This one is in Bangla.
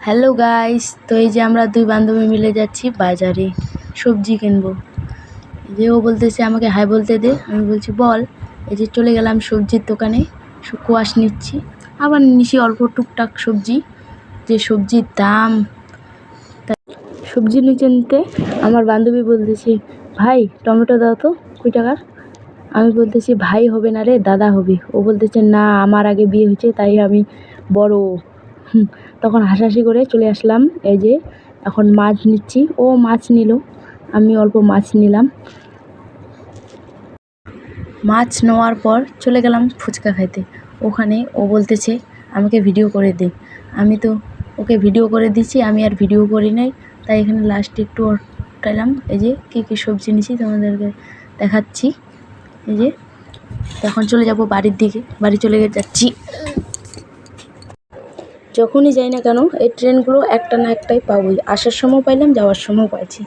হ্যালো গাইস, তো এই যে আমরা দুই বান্ধবী মিলে যাচ্ছি বাজারে সবজি কিনবো। যে ও বলতেছে আমাকে হাই বলতে দে, আমি বলছি বল। এই যে চলে গেলাম সবজির দোকানে, কোয়াশ নিচ্ছি, আবার নিচ্ছি অল্প টুকটাক সবজি। যে সবজির দাম, সবজি নিতে নিতে আমার বান্ধবী বলতেছে ভাই টমেটো দাও তো, কই টাকার? আমি বলতেছি ভাই হবে না রে, দাদা হবে। ও বলতেছে না, আমার আগে বিয়ে হয়েছে তাই আমি বড়। তখন হাসাহাসি করে চলে আসলাম। এই যে এখন মাছ নিচ্ছি, ও মাছ নিল, আমি অল্প মাছ নিলাম। মাছ নেওয়ার পর চলে গেলাম ফুচকা খাইতে। ওখানে ও বলতেছে আমাকে ভিডিও করে দে। আমি তো ওকে ভিডিও করে দিচ্ছি, আমি আর ভিডিও করি নাই। তাই এখানে লাস্টে একটু উঠাইলাম। এই যে কী সবজি নিয়েছি তোমাদেরকে দেখাচ্ছি। এই যে এখন চলে যাব বাড়ির দিকে, বাড়ি চলে যাচ্ছি। যখনই যাই না কেন এই ট্রেনগুলো একটা না একটাই পাবোই, আসার সময় পাইলাম, যাওয়ার সময় পাইছি।